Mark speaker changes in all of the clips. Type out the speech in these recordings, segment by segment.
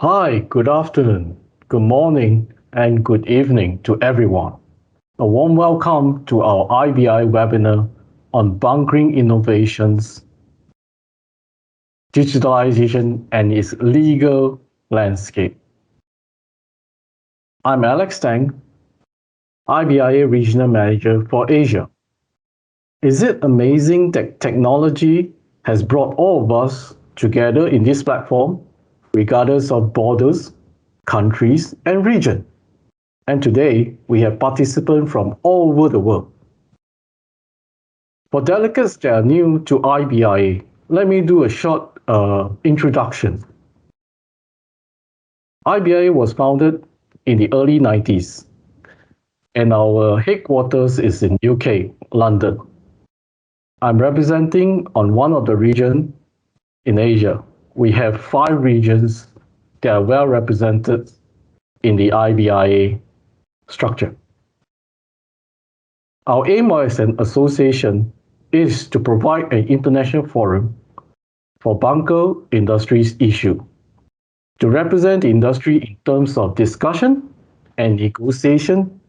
Speaker 1: Hi, good afternoon, good morning, and good evening to everyone. A warm welcome to our IBI webinar on bunkering innovations, digitalization, and its legal landscape. I'm Alex Tang, IBIA Regional Manager for Asia. Is it amazing that technology has brought all of us together in this platform, regardless of borders, countries, and region? And today, we have participants from all over the world. For delegates that are new to IBIA, let me do a short introduction. IBIA was founded in the early 90s, and our headquarters is in UK, London. I'm representing on one of the regions in Asia. We have 5 regions that are well represented in the IBIA structure. Our aim as an association is to provide an international forum for bunker industries issue, to represent the industry in terms of discussion and negotiation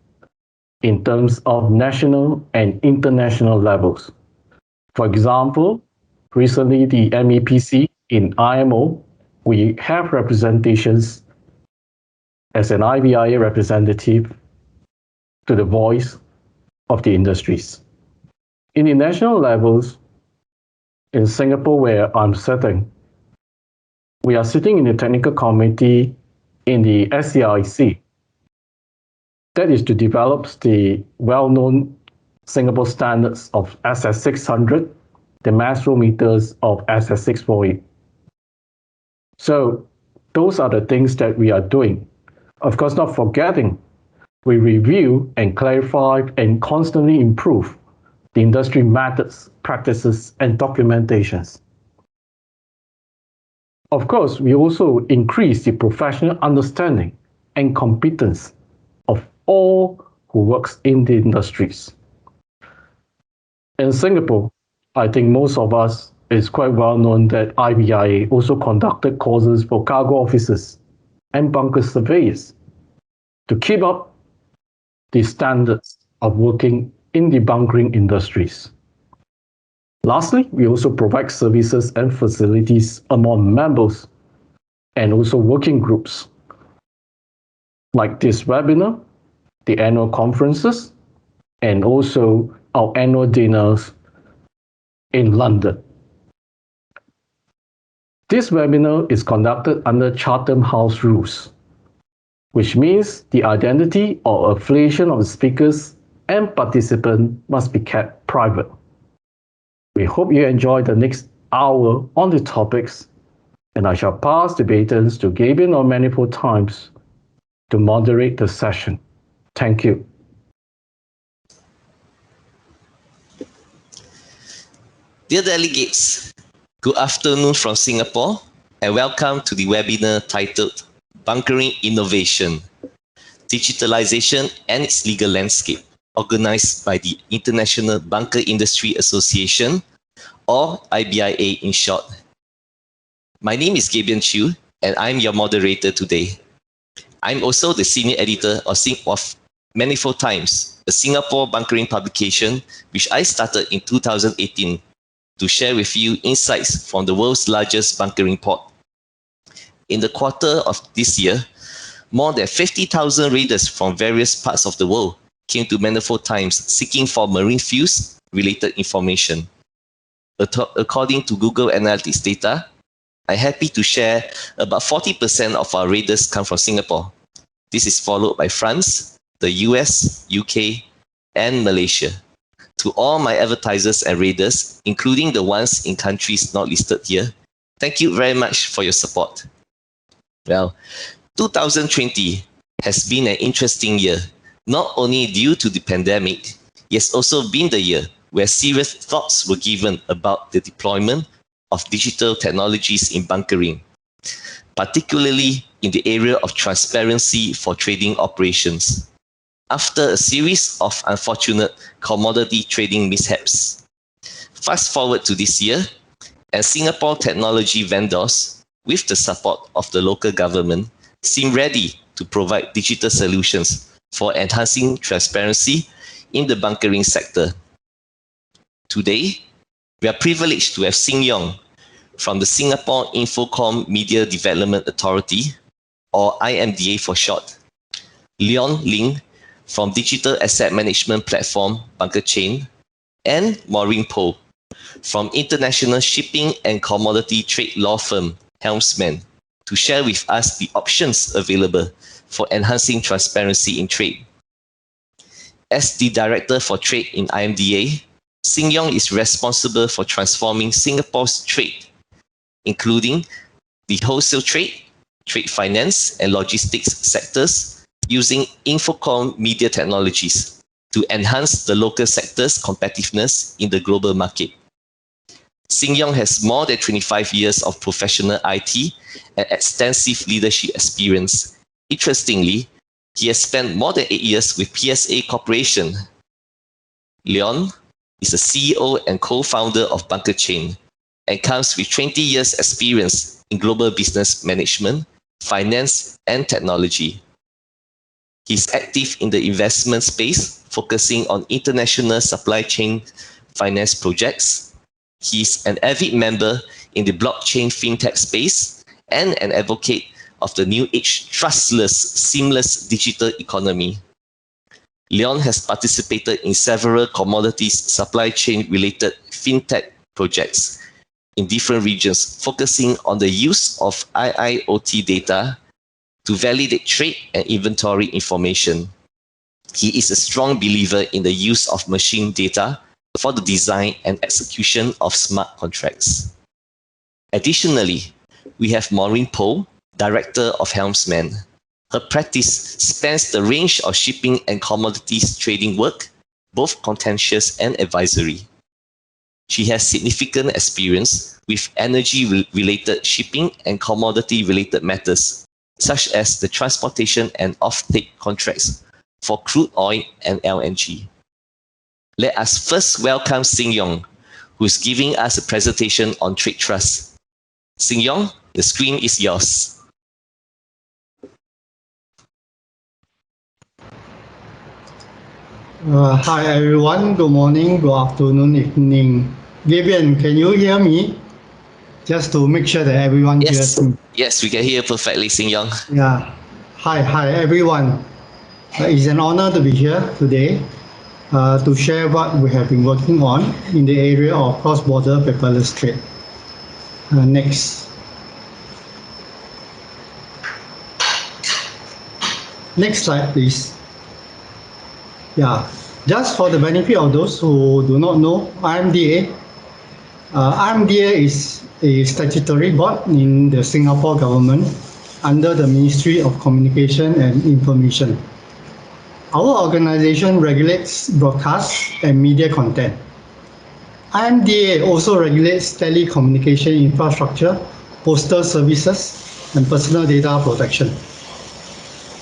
Speaker 1: in terms of national and international levels. For example, recently the MEPC in IMO, we have representations as an IBIA representative to the voice of the industries. In the national levels, in Singapore where I'm sitting, we are sitting in the technical committee in the SCIC. That is to develop the well-known Singapore standards of SS600, the mastro-meters of SS648. So those are the things that we are doing. Of course, not forgetting, we review and clarify and constantly improve the industry methods, practices, and documentations. Of course, we also increase the professional understanding and competence of all who works in the industries. In Singapore, I think most of us is quite well known that IBIA also conducted courses for cargo officers and bunker surveyors to keep up the standards of working in the bunkering industries. Lastly, we also provide services and facilities among members and also working groups like this webinar, the annual conferences, and also our annual dinners in London. This webinar is conducted under Chatham House rules, which means the identity or affiliation of the speakers and participants must be kept private. We hope you enjoy the next hour on the topics, and I shall pass the batons to Gabian or Manifold Times to moderate the session. Thank you.
Speaker 2: Dear delegates, good afternoon from Singapore and welcome to the webinar titled Bunkering Innovation, Digitalization and its Legal Landscape, organized by the International Bunker Industry Association, or IBIA in short. My name is Gabian Chew and I'm your moderator today. I'm also the senior editor of Manifold Times, a Singapore bunkering publication which I started in 2018 to share with you insights from the world's largest bunkering port. In the quarter of this year, more than 50,000 readers from various parts of the world came to Manifold Times seeking for marine fuels-related information. According to Google Analytics data, I'm happy to share about 40% of our readers come from Singapore. This is followed by France, the US, UK, and Malaysia. To all my advertisers and readers, including the ones in countries not listed here, thank you very much for your support. Well, 2020 has been an interesting year, not only due to the pandemic, it has also been the year where serious thoughts were given about the deployment of digital technologies in bunkering, particularly in the area of transparency for trading operations. After a series of unfortunate commodity trading mishaps. Fast forward to this year, and Singapore technology vendors with the support of the local government, seem ready to provide digital solutions for enhancing transparency in the bunkering sector. Today, we are privileged to have Sing Yong from the Singapore Infocom Media Development Authority, or IMDA for short, Leon Ling from digital asset management platform Bunkerchain, and Maureen Poh from international shipping and commodity trade law firm Helmsman to share with us the options available for enhancing transparency in trade. As the Director for Trade in IMDA, Sing Yong is responsible for transforming Singapore's trade, including the wholesale trade, trade finance, and logistics sectors using Infocom media technologies to enhance the local sector's competitiveness in the global market. Sing Yong has more than 25 years of professional IT and extensive leadership experience. Interestingly, he has spent more than 8 years with PSA Corporation. Leon is the CEO and co-founder of Bunkerchain and comes with 20 years experience in global business management, finance, and technology. He's active in the investment space, focusing on international supply chain finance projects. He's an avid member in the blockchain fintech space and an advocate of the new age trustless, seamless digital economy. Leon has participated in several commodities supply chain related fintech projects in different regions, focusing on the use of IIoT data to validate trade and inventory information. He is a strong believer in the use of machine data for the design and execution of smart contracts. Additionally, we have Maureen Poh, Director of Helmsman. Her practice spans the range of shipping and commodities trading work, both contentious and advisory. She has significant experience with energy-related shipping and commodity-related matters, such as the transportation and offtake contracts for crude oil and LNG. Let us first welcome Sing Yong, who is giving us a presentation on trade trust. Sing Yong, the screen is yours.
Speaker 3: Hi everyone, good morning, good afternoon, evening. Gabian, can you hear me? Just to make sure that everyone hears me.
Speaker 2: Yes, we can hear perfectly, Sing Yong.
Speaker 3: Yeah. Hi everyone. It's an honor to be here today to share what we have been working on in the area of cross-border paperless trade. Next. Next slide, please. Yeah, just for the benefit of those who do not know, IMDA is a statutory board in the Singapore government under the Ministry of Communication and Information. Our organization regulates broadcast and media content. IMDA also regulates telecommunication infrastructure, postal services, and personal data protection.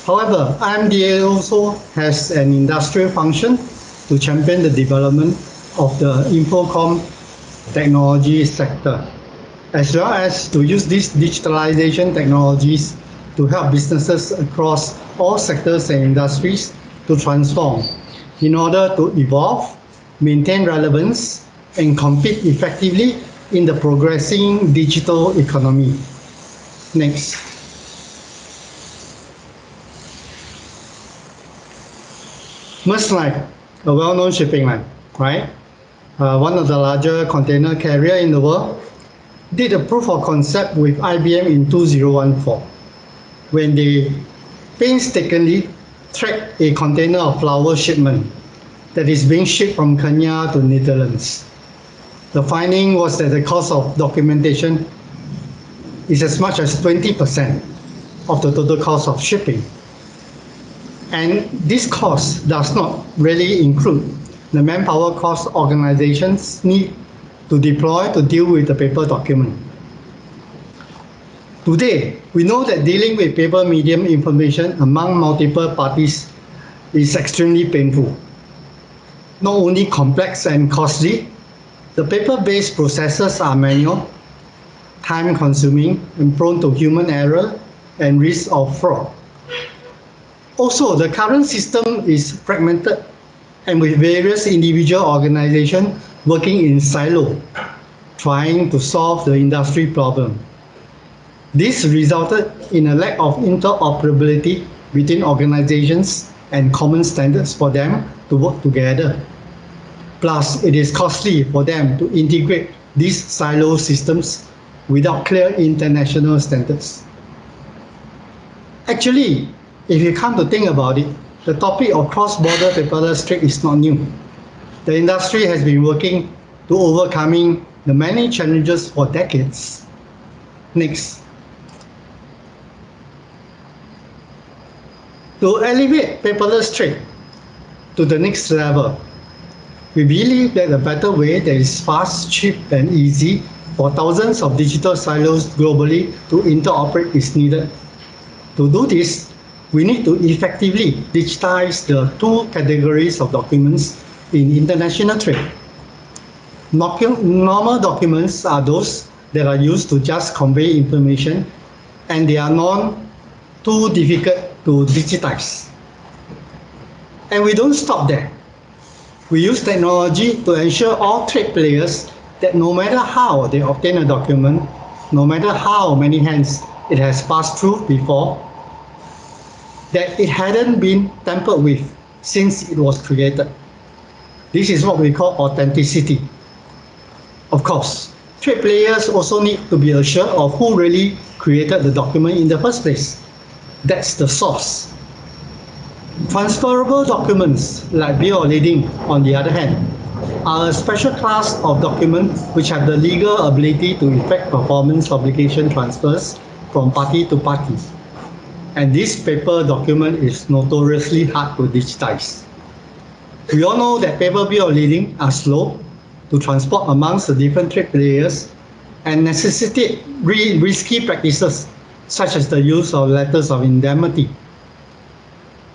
Speaker 3: However, IMDA also has an industrial function to champion the development of the Infocom technology sector, as well as to use these digitalization technologies to help businesses across all sectors and industries to transform in order to evolve, maintain relevance, and compete effectively in the progressing digital economy. Next. Maersk Line, a well-known shipping line, right? One of the larger container carrier in the world, did a proof of concept with IBM in 2014 when they painstakingly tracked a container of flower shipment that is being shipped from Kenya to Netherlands. The finding was that the cost of documentation is as much as 20% of the total cost of shipping. And this cost does not really include the manpower cost organizations need to deploy to deal with the paper document. Today, we know that dealing with paper medium information among multiple parties is extremely painful. Not only complex and costly, the paper-based processes are manual, time-consuming, and prone to human error and risk of fraud. Also, the current system is fragmented and with various individual organizations working in silo, trying to solve the industry problem. This resulted in a lack of interoperability between organizations and common standards for them to work together. Plus, it is costly for them to integrate these silo systems without clear international standards. Actually, if you come to think about it, the topic of cross-border paperless trade is not new. The industry has been working to overcoming the many challenges for decades. Next. To elevate paperless trade to the next level, we believe that a better way that is fast, cheap, and easy for thousands of digital silos globally to interoperate is needed. To do this, we need to effectively digitize the two categories of documents in international trade. Normal documents are those that are used to just convey information, and they are not too difficult to digitize. And we don't stop there. We use technology to ensure all trade players that no matter how they obtain a document, no matter how many hands it has passed through before, that it hadn't been tampered with since it was created. This is what we call authenticity. Of course, trade players also need to be assured of who really created the document in the first place. That's the source. Transferable documents, like bill of lading, on the other hand, are a special class of documents which have the legal ability to effect performance obligation transfers from party to party. And this paper document is notoriously hard to digitize. We all know that paper bill of lading are slow to transport amongst the different trade players and necessitate risky practices such as the use of letters of indemnity.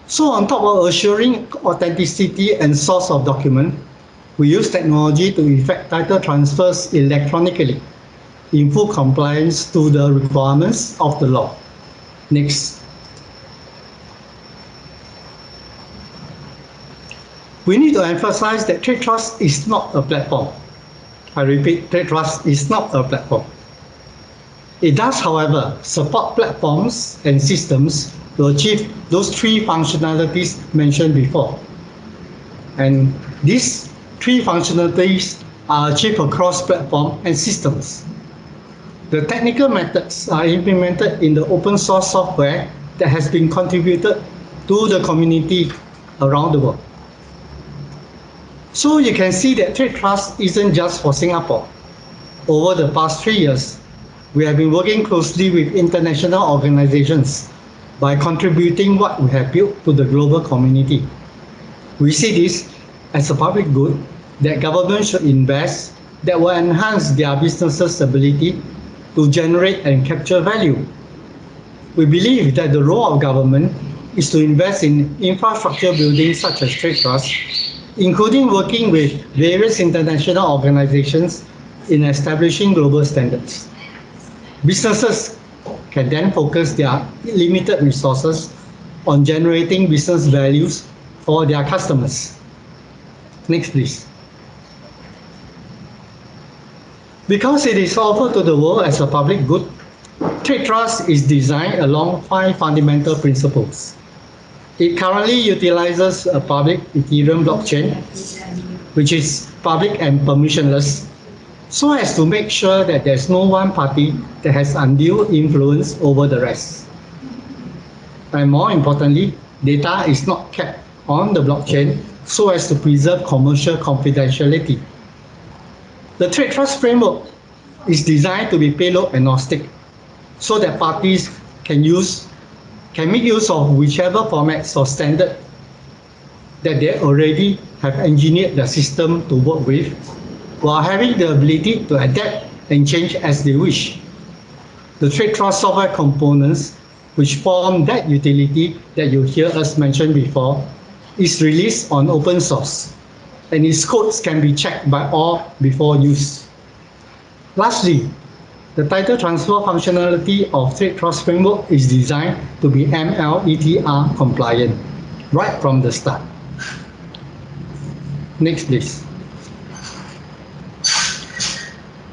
Speaker 3: So on top of assuring authenticity and source of document, we use technology to effect title transfers electronically in full compliance to the requirements of the law. Next. We need to emphasize that Trade Trust is not a platform. I repeat, Trade Trust is not a platform. It does, however, support platforms and systems to achieve those three functionalities mentioned before. And these three functionalities are achieved across platform and systems. The technical methods are implemented in the open source software that has been contributed to the community around the world. So you can see that Trade Trust isn't just for Singapore. Over the past 3 years, we have been working closely with international organizations by contributing what we have built to the global community. We see this as a public good that governments should invest that will enhance their businesses' ability to generate and capture value. We believe that the role of government is to invest in infrastructure building such as Trade Trust, including working with various international organizations in establishing global standards. Businesses can then focus their limited resources on generating business values for their customers. Next, please. Because it is offered to the world as a public good, Trade Trust is designed along 5 fundamental principles. It currently utilizes a public Ethereum blockchain, which is public and permissionless, so as to make sure that there's no one party that has undue influence over the rest. And more importantly, data is not kept on the blockchain so as to preserve commercial confidentiality. The Trade Trust framework is designed to be payload agnostic so that parties can make use of whichever formats or standard that they already have engineered the system to work with, while having the ability to adapt and change as they wish. The Trade Trust software components, which form that utility that you hear us mention before, is released on open source, and its codes can be checked by all before use. Lastly, The title transfer functionality of Trade Trust Framework is designed to be MLETR compliant right from the start. Next, please.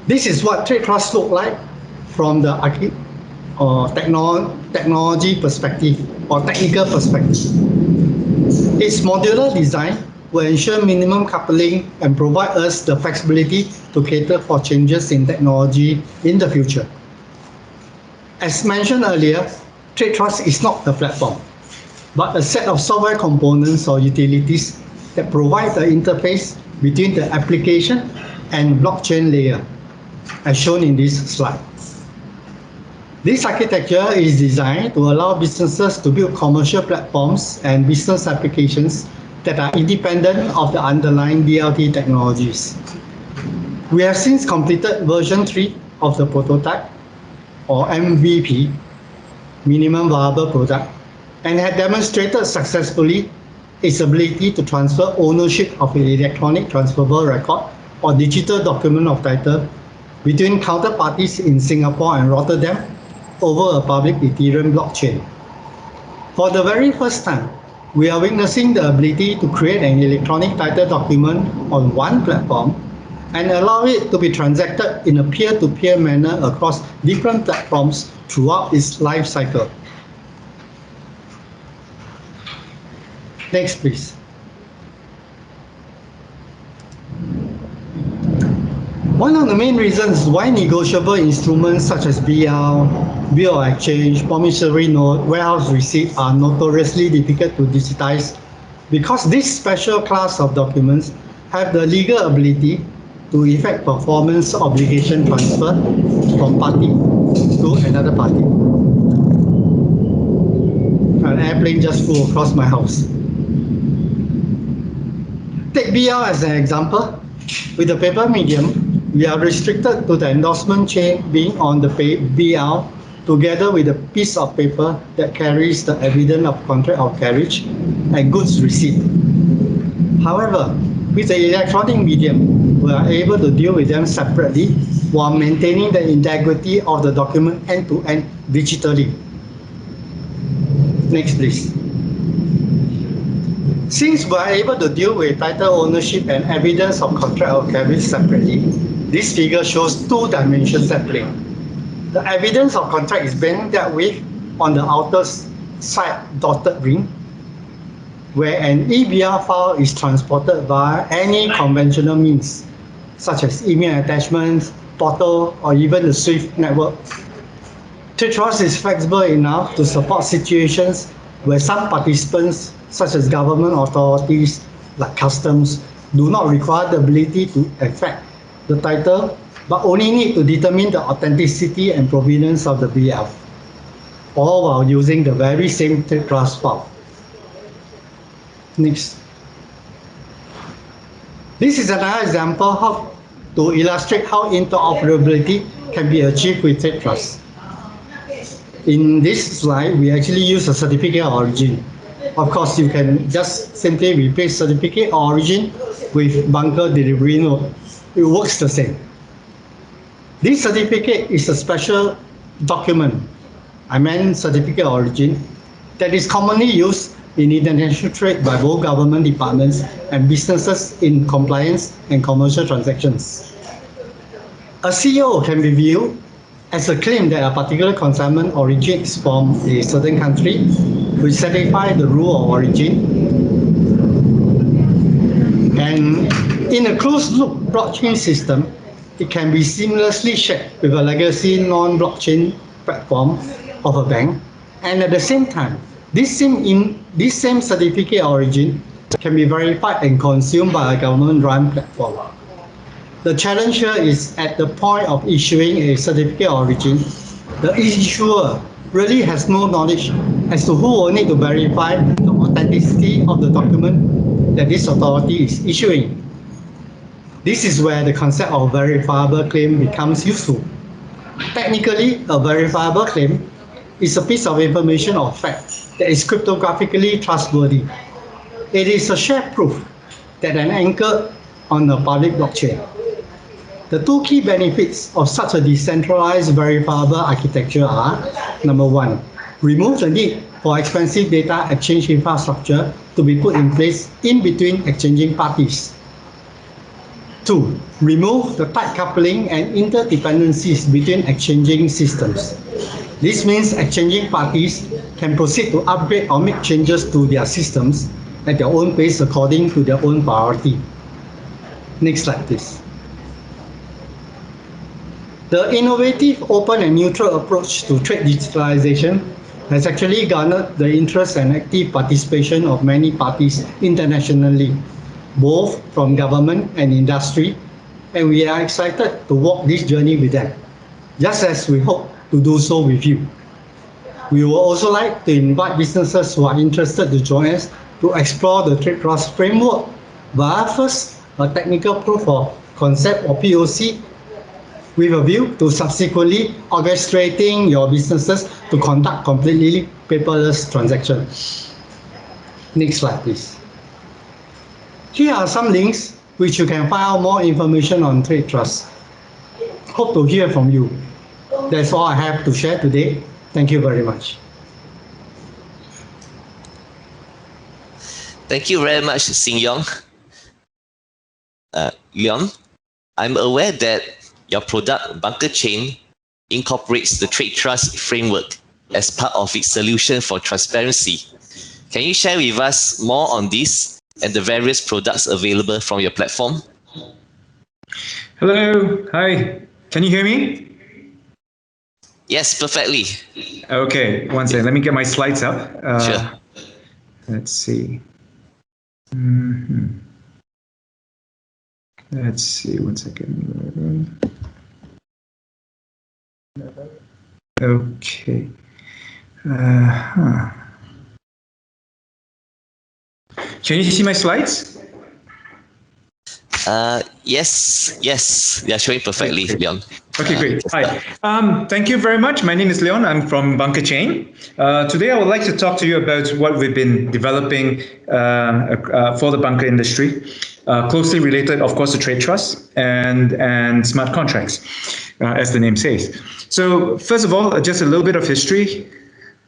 Speaker 3: This is what trade trust look like from the technology perspective or technical perspective. Its modular design will ensure minimum coupling and provide us the flexibility to cater for changes in technology in the future. As mentioned earlier, trade trust is not a platform, but a set of software components or utilities that provide the interface between the application and blockchain layer, as shown in this slide. This architecture is designed to allow businesses to build commercial platforms and business applications that are independent of the underlying DLT technologies. We have since completed version 3 of the prototype, or MVP, minimum viable product, and had demonstrated successfully its ability to transfer ownership of an electronic transferable record or digital document of title between counterparties in Singapore and Rotterdam over a public Ethereum blockchain. For the very first time, we are witnessing the ability to create an electronic title document on one platform and allow it to be transacted in a peer-to-peer manner across different platforms throughout its life cycle. Next, please. One of the main reasons why negotiable instruments such as BL, bill of exchange, promissory note, warehouse receipt are notoriously difficult to digitize because this special class of documents have the legal ability to effect performance obligation transfer from party to another party. An airplane just flew across my house. Take BL as an example. With the paper medium, we are restricted to the endorsement chain being on the BL together with a piece of paper that carries the evidence of contract of carriage and goods receipt. However, with the electronic medium, we are able to deal with them separately while maintaining the integrity of the document end-to-end digitally. Next, please. Since we are able to deal with title ownership and evidence of contract of carriage separately, this figure shows two dimensions at play. The evidence of contract is being dealt with on the outer side dotted ring, where an IBIA file is transported via any conventional means, such as email attachments, portal, or even the SWIFT network. Trade trust is flexible enough to support situations where some participants, such as government authorities like customs, do not require the ability to effect the title, but only need to determine the authenticity and provenance of the BL, all while using the very same trade trust file. Next. This is another example to illustrate how interoperability can be achieved with trade trust. In this slide, we actually use a certificate of origin. Of course, you can just simply replace certificate of origin with bunker delivery note. It works the same. This certificate is a special document, certificate of origin, that is commonly used in international trade by both government departments and businesses in compliance and commercial transactions. A CO can be viewed as a claim that a particular consignment originates from a certain country, which satisfies the rule of origin. And in a closed-loop blockchain system, it can be seamlessly shared with a legacy non-blockchain platform of a bank. And at the same time, this same certificate of origin can be verified and consumed by a government-run platform. The challenge here is at the point of issuing a certificate of origin, the issuer really has no knowledge as to who will need to verify the authenticity of the document that this authority is issuing. This is where the concept of verifiable claim becomes useful. Technically, a verifiable claim is a piece of information or fact that is cryptographically trustworthy. It is a shared proof that is anchored on a public blockchain. The two key benefits of such a decentralized verifiable architecture are: number one, remove the need for expensive data exchange infrastructure to be put in place in between exchanging parties. Two, remove the tight coupling and interdependencies between exchanging systems. This means exchanging parties can proceed to upgrade or make changes to their systems at their own pace according to their own priority. Next slide, please. The innovative, open and neutral approach to trade digitalization has actually garnered the interest and active participation of many parties internationally, both from government and industry, and we are excited to walk this journey with them, just as we hope to do so with you. We would also like to invite businesses who are interested to join us to explore the Trade Trust framework via first a technical proof of concept or POC, with a view to subsequently orchestrating your businesses to conduct completely paperless transactions. Next slide, please. Here are some links which you can find out more information on Trade Trust. Hope to hear from you. That's all I have to share today. Thank you very much.
Speaker 2: Thank you very much, Sing Yong. Leon, I'm aware that your product, Bunkerchain, incorporates the Trade Trust framework as part of its solution for transparency. Can you share with us more on this and the various products available from your platform?
Speaker 4: Hello, hi, can you hear me?
Speaker 2: Yes, perfectly.
Speaker 4: Okay, one second, let me get my slides up.
Speaker 2: Sure.
Speaker 4: Let's see. Let's see, one second. Okay. Can you see my slides?
Speaker 2: Yes, they are showing perfectly, Leon.
Speaker 4: Okay, great. Hi. Thank you very much. My name is Leon. I'm from Bunkerchain. Today, I would like to talk to you about what we've been developing for the bunker industry, closely related, of course, to trade trust and smart contracts, as the name says. So first of all, just a little bit of history.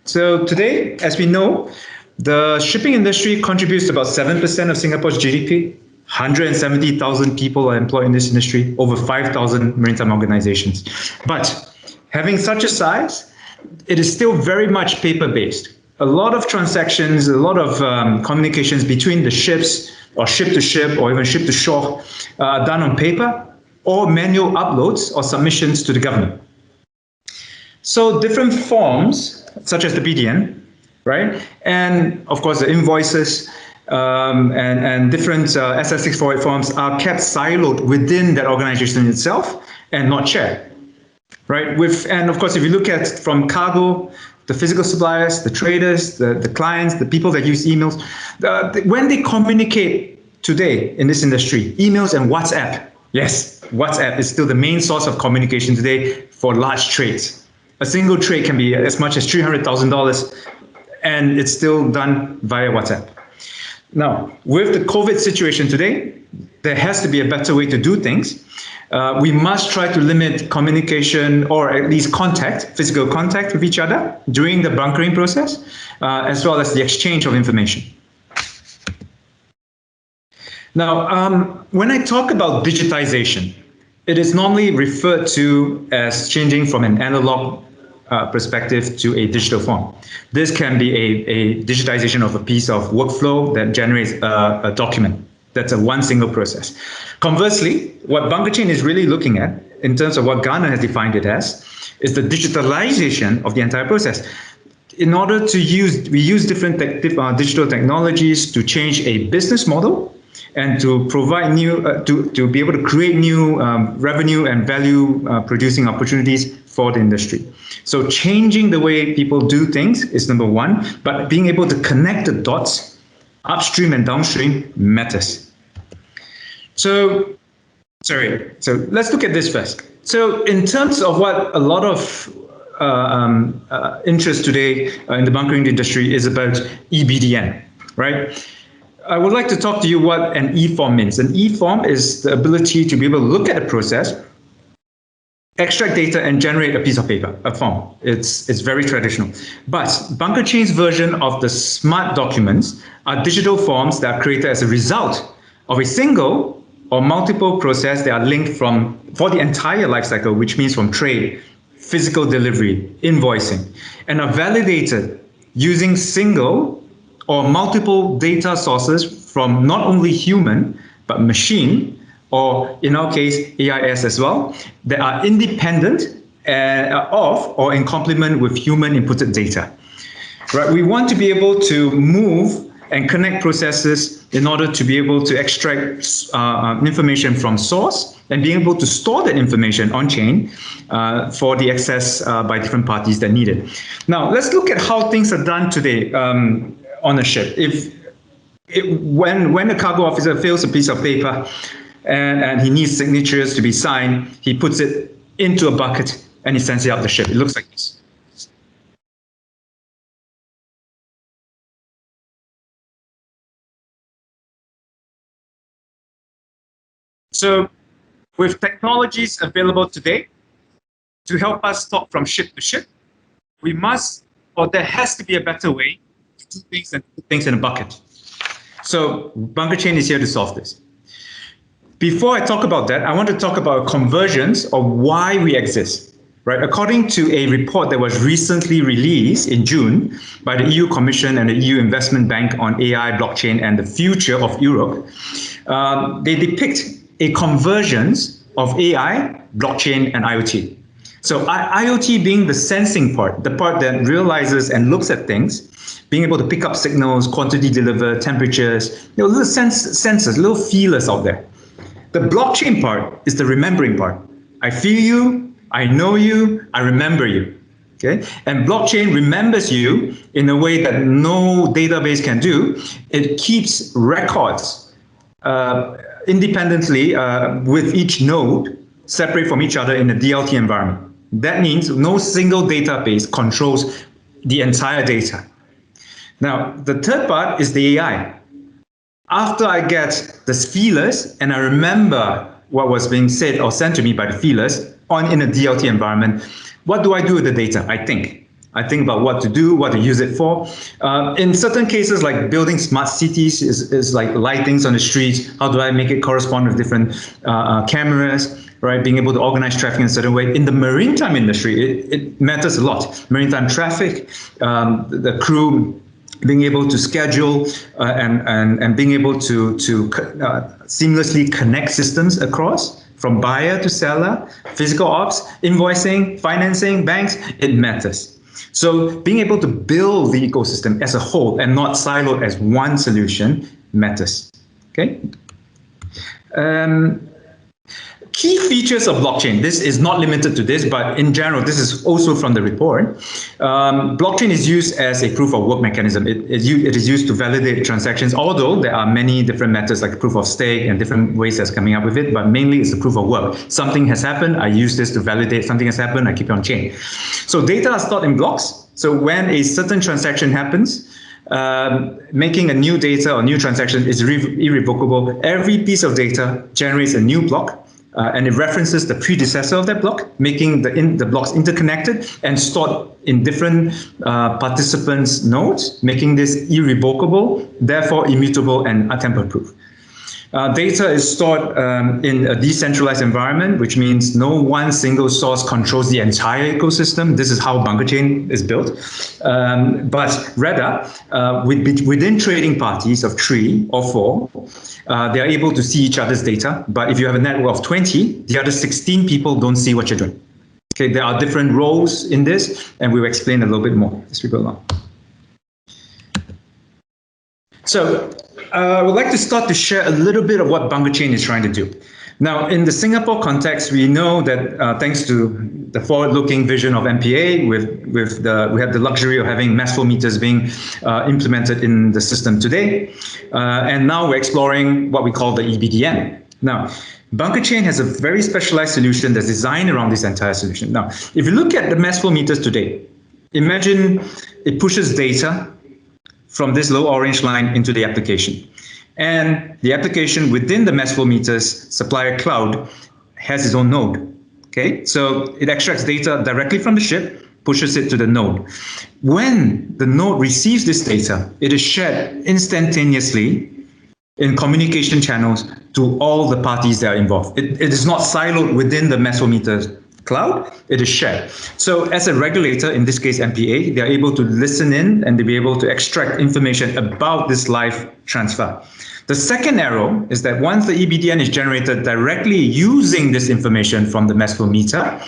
Speaker 4: So today, as we know, the shipping industry contributes to about 7% of Singapore's GDP. 170,000 people are employed in this industry, over 5,000 maritime organizations. But having such a size, it is still very much paper-based. A lot of transactions, a lot of communications between the ships, or ship to ship, or even ship to shore, are done on paper, or manual uploads or submissions to the government. So different forms, such as the BDN, right? And of course, the invoices, and different SS648 forms are kept siloed within that organization itself and not shared, right? And of course, if you look at from cargo, the physical suppliers, the traders, the clients, the people that use emails, when they communicate today in this industry, emails and WhatsApp, yes, WhatsApp is still the main source of communication today for large trades. A single trade can be as much as $300,000, and it's still done via WhatsApp. Now, with the COVID situation today, there has to be a better way to do things. We must try to limit communication, or at least contact, physical contact with each other during the bunkering process, as well as the exchange of information. Now, when I talk about digitization, it is normally referred to as changing from an analog perspective to a digital form. This can be a digitization of a piece of workflow that generates a document. That's one single process. Conversely, what Bunkerchain is really looking at, in terms of what Gartner has defined it as, is the digitalization of the entire process. In order to we use different digital technologies to change a business model and to provide new, to be able to create new revenue and value producing opportunities for the industry. So changing the way people do things is number one, but being able to connect the dots upstream and downstream matters. So let's look at this first. So in terms of what a lot of interest today in the bunkering industry is about EBDN, right? I would like to talk to you what an eForm means. An eForm is the ability to be able to look at a process extract data and generate a piece of paper, a form. It's very traditional. But Bunkerchain's version of the smart documents are digital forms that are created as a result of a single or multiple process that are linked for the entire life cycle, which means from trade, physical delivery, invoicing, and are validated using single or multiple data sources from not only human, but machine, or in our case, AIS as well, that are independent of or in complement with human inputted data. Right? We want to be able to move and connect processes in order to be able to extract information from source and being able to store that information on chain for the access by different parties that need it. Now, let's look at how things are done today on a ship. When a cargo officer fills a piece of paper and he needs signatures to be signed, he puts it into a bucket and he sends it up the ship. It looks like this. So with technologies available today to help us talk from ship to ship, there has to be a better way to do things than put things in a bucket. So Bunkerchain is here to solve this. Before I talk about that, I want to talk about conversions of why we exist. Right? According to a report that was recently released in June by the EU Commission and the EU Investment Bank on AI, blockchain, and the future of Europe, they depict a convergence of AI, blockchain, and IoT. So IoT being the sensing part, the part that realizes and looks at things, being able to pick up signals, quantity delivered, temperatures, little sensors, little feelers out there. The blockchain part is the remembering part. I feel you, I know you, I remember you. Okay? And blockchain remembers you in a way that no database can do. It keeps records independently with each node separate from each other in a DLT environment. That means no single database controls the entire data. Now, the third part is the AI. After I get the feelers and I remember what was being said or sent to me by the feelers in a DLT environment, what do I do with the data? I think about what to do, what to use it for. In certain cases, like building smart cities is like lightings on the streets. How do I make it correspond with different cameras? Right, being able to organize traffic in a certain way. In the maritime industry, it matters a lot. Maritime traffic, the crew being able to schedule and being able to seamlessly connect systems across from buyer to seller, physical ops, invoicing, financing, banks, it matters. So being able to build the ecosystem as a whole and not siloed as one solution matters. Okay. Key features of blockchain. This is not limited to this, but in general, this is also from the report. Blockchain is used as a proof of work mechanism. It is used to validate transactions, although there are many different methods like proof of stake and different ways that's coming up with it, but mainly it's a proof of work. Something has happened, I use this to validate something has happened, I keep it on chain. So data are stored in blocks. So when a certain transaction happens, making a new data or new transaction is irrevocable. Every piece of data generates a new block. And it references the predecessor of that block, making the blocks interconnected and stored in different participants' nodes, making this irrevocable, therefore immutable and tamper-proof. Data is stored in a decentralized environment, which means no one single source controls the entire ecosystem. This is how Bunkerchain is built. But rather, within trading parties of 3 or 4, they are able to see each other's data. But if you have a network of 20, the other 16 people don't see what you're doing. Okay, there are different roles in this, and we'll explain a little bit more as we go along. So I would like to start to share a little bit of what Bunkerchain is trying to do. Now, in the Singapore context, we know that thanks to the forward-looking vision of MPA, we have the luxury of having mass flow meters being implemented in the system today. And now we're exploring what we call the EBDM. Now, Bunkerchain has a very specialized solution that's designed around this entire solution. Now, if you look at the mass flow meters today, imagine it pushes data from this low orange line into the application. And the application within the mass flow meters supplier cloud has its own node. Okay, so it extracts data directly from the ship, pushes it to the node. When the node receives this data, it is shared instantaneously in communication channels to all the parties that are involved. It is not siloed within the Mesometer cloud, it is shared. So as a regulator, in this case MPA, they're able to listen in and they'll be able to extract information about this live transfer. The second arrow is that once the EBDN is generated directly using this information from the Mesometer,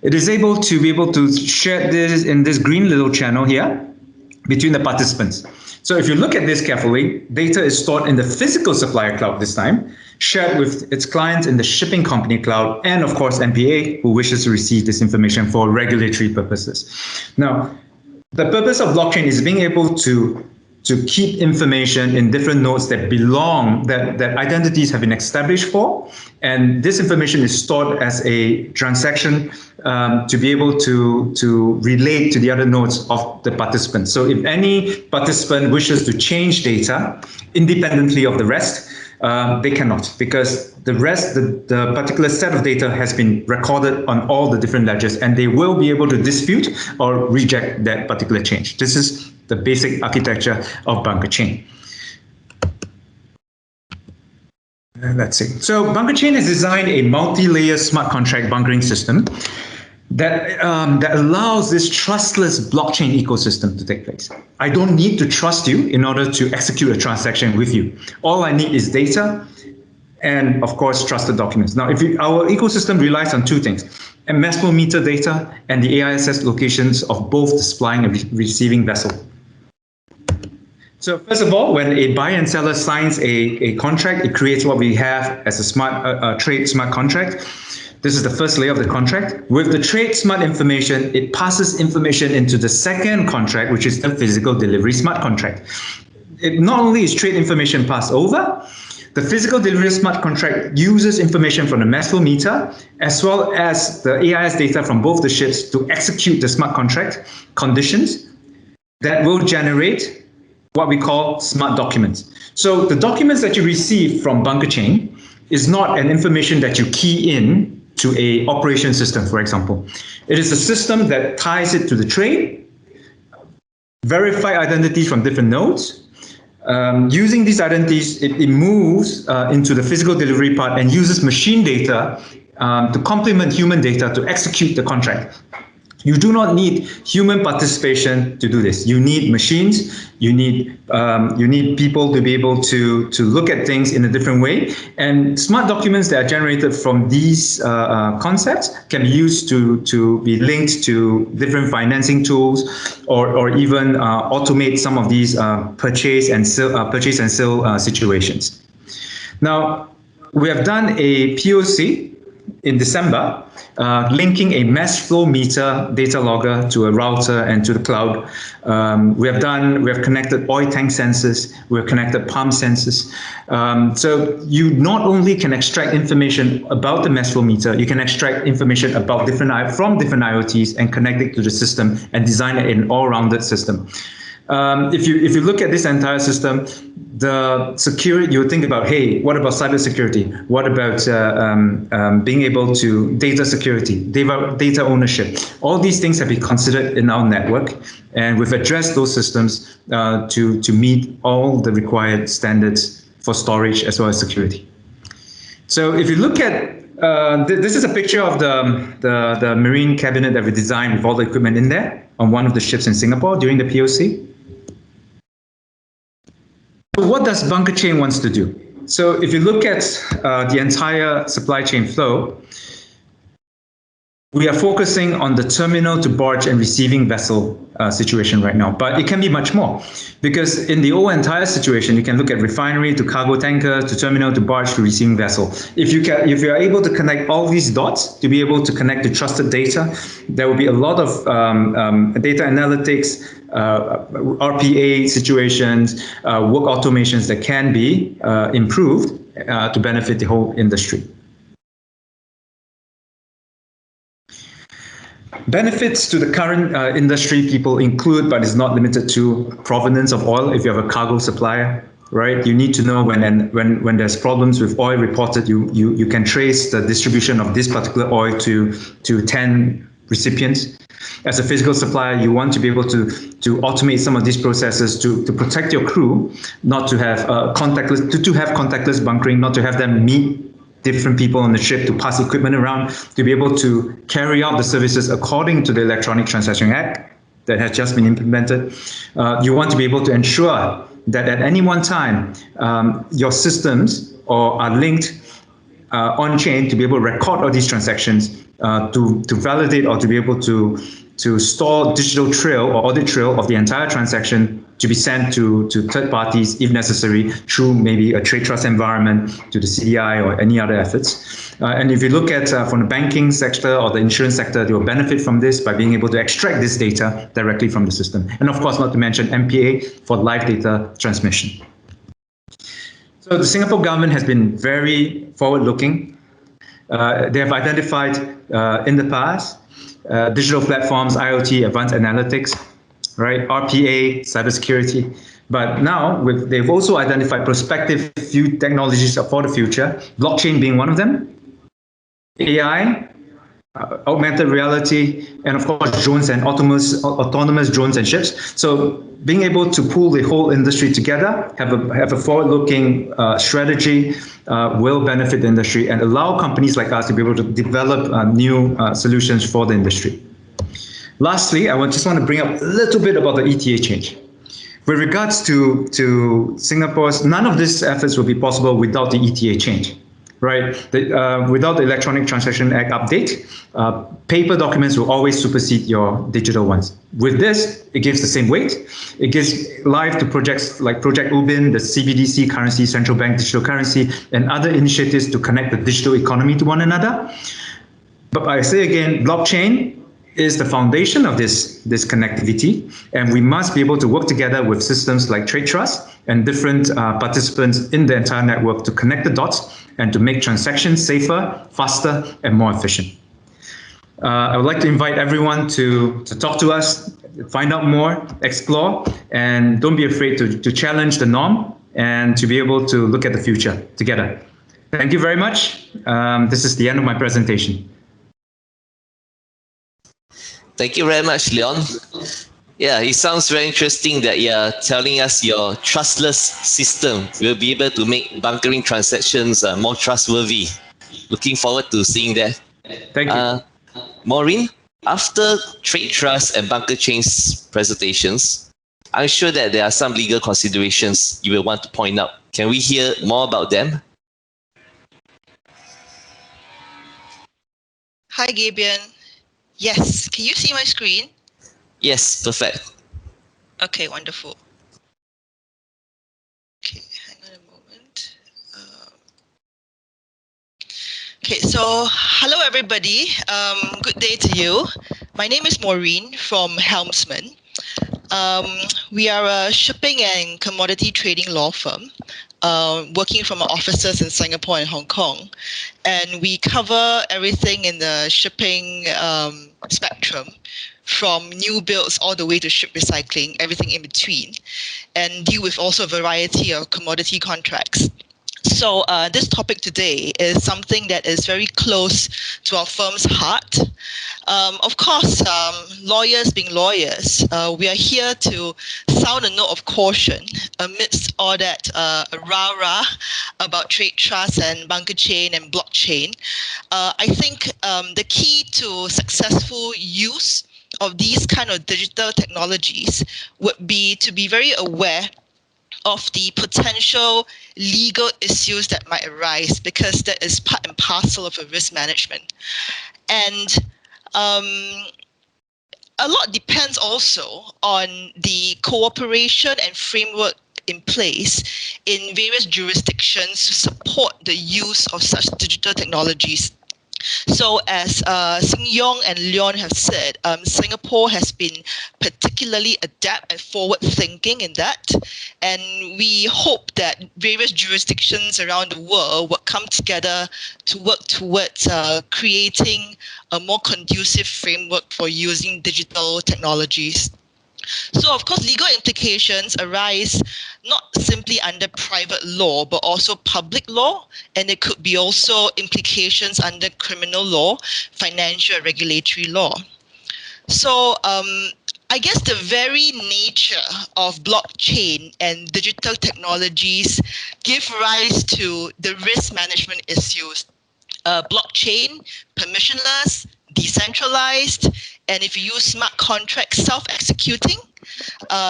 Speaker 4: it is able to share this in this green little channel here between the participants. So if you look at this carefully, data is stored in the physical supplier cloud this time, shared with its clients in the shipping company cloud, and of course MPA, who wishes to receive this information for regulatory purposes. Now, the purpose of blockchain is being able to keep information in different nodes that belong, that identities have been established for, and this information is stored as a transaction to be able to relate to the other nodes of the participants. So if any participant wishes to change data independently of the rest, they cannot, because the particular set of data has been recorded on all the different ledgers, and they will be able to dispute or reject that particular change. This is the basic architecture of Bunkerchain. Let's see. So Bunkerchain has designed a multi-layer smart contract bunkering system that allows this trustless blockchain ecosystem to take place. I don't need to trust you in order to execute a transaction with you. All I need is data and, of course, trusted documents. Now, our ecosystem relies on two things: a Mesometer data and the AISS locations of both the supplying and receiving vessel. So first of all, when a buyer and seller signs a contract, it creates what we have as a trade smart contract. This is the first layer of the contract. With the trade smart information, it passes information into the second contract, which is the physical delivery smart contract. Not only is trade information passed over, the physical delivery smart contract uses information from the Mesometer as well as the AIS data from both the ships to execute the smart contract conditions that will generate what we call smart documents. So the documents that you receive from Bunkerchain is not an information that you key in to a operation system, for example. It is a system that ties it to the trade, verify identities from different nodes. Using these identities, it moves into the physical delivery part and uses machine data to complement human data to execute the contract. You do not need human participation to do this. You need machines. You need people to be able to look at things in a different way. And smart documents that are generated from these concepts can be used to be linked to different financing tools, or even automate some of these purchase and sale situations. Now, we have done a POC in December, linking a mesh flow meter data logger to a router and to the cloud. We have connected oil tank sensors, we have connected pump sensors. So you not only can extract information about the mesh flow meter, you can extract information about from different IoTs and connect it to the system and design it in an all-rounded system. If you look at this entire system, the security, you would think about, hey, what about cybersecurity? What about being able to data security, data ownership? All these things have been considered in our network, and we've addressed those systems to meet all the required standards for storage as well as security. So if you look at this is a picture of the marine cabinet that we designed with all the equipment in there on one of the ships in Singapore during the POC. So what does Bunkerchain wants to do? So if you look at the entire supply chain flow, we are focusing on the terminal to barge and receiving vessel situation right now, but it can be much more, because in the whole entire situation, you can look at refinery to cargo tanker to terminal to barge to receiving vessel. If you are able to connect all these dots to be able to connect to trusted data, there will be a lot of data analytics, RPA situations, work automations that can be improved to benefit the whole industry. Benefits to the current industry people include, but is not limited to, provenance of oil if you have a cargo supplier, right? You need to know when there's problems with oil reported, you can trace the distribution of this particular oil to 10 recipients. As a physical supplier, you want to be able to automate some of these processes to protect your crew, not to have contactless, to have contactless bunkering, not to have them meet different people on the ship, to pass equipment around, to be able to carry out the services according to the Electronic Transaction Act that has just been implemented. You want to be able to ensure that at any one time, your systems are linked on-chain to be able to record all these transactions, to validate or to be able to store digital trail or audit trail of the entire transaction to be sent to third parties if necessary through maybe a trade trust environment, to the CDI or any other efforts. And if you look at from the banking sector or the insurance sector, they will benefit from this by being able to extract this data directly from the system. And of course, not to mention MPA for live data transmission. So the Singapore government has been very forward-looking. They have identified in the past digital platforms, IoT, advanced analytics, right? RPA, cybersecurity. But now they've also identified prospective few technologies for the future, blockchain being one of them, AI, augmented reality, and of course drones and autonomous drones and ships. So being able to pull the whole industry together, have a forward-looking strategy will benefit the industry and allow companies like us to be able to develop new solutions for the industry. Lastly, I just want to bring up a little bit about the ETA change. With regards to Singapore's, none of these efforts will be possible without the ETA change. Right, without the Electronic Transaction Act update, paper documents will always supersede your digital ones. With this, it gives the same weight. It gives life to projects like Project Ubin, the CBDC currency, central bank digital currency, and other initiatives to connect the digital economy to one another. But I say again, blockchain is the foundation of this connectivity, and we must be able to work together with systems like trade trust and different participants in the entire network to connect the dots and to make transactions safer, faster, and more efficient. I would like to invite everyone to talk to us, find out more, explore, and don't be afraid to challenge the norm and to be able to look at the future together. Thank you very much. This is the end of my presentation.
Speaker 2: Thank you very much, Leon. Yeah, it sounds very interesting that you're telling us your trustless system will be able to make bunkering transactions more trustworthy. Looking forward to seeing that.
Speaker 4: Thank you.
Speaker 2: Maureen, after Trade Trust and Bunkerchain's presentations, I'm sure that there are some legal considerations you will want to point out. Can we hear more about them?
Speaker 5: Hi, Gabion. Yes, can you see my screen?
Speaker 2: Yes, perfect.
Speaker 5: Okay, wonderful. Okay, hang on a moment. Okay, so hello everybody. Good day to you. My name is Maureen from Helmsman. We are a shipping and commodity trading law firm working from our offices in Singapore and Hong Kong. And we cover everything in the shipping spectrum, from new builds all the way to ship recycling, everything in between, and deal with also a variety of commodity contracts. So this topic today is something that is very close to our firm's heart. Of course, lawyers being lawyers, we are here to sound a note of caution amidst all that rah-rah about trade trust and Bunkerchain and blockchain. I think the key to successful use of these kind of digital technologies would be to be very aware of the potential legal issues that might arise, because that is part and parcel of a risk management. And a lot depends also on the cooperation and framework in place in various jurisdictions to support the use of such digital technologies. So as Sing Yong and Leon have said, Singapore has been particularly adept and forward-thinking in that. And we hope that various jurisdictions around the world will come together to work towards creating a more conducive framework for using digital technologies. So, of course, legal implications arise not simply under private law, but also public law, and it could be also implications under criminal law, financial and regulatory law. So, I guess the very nature of blockchain and digital technologies give rise to the risk management issues. Blockchain, permissionless, decentralized, and if you use smart contracts, self-executing,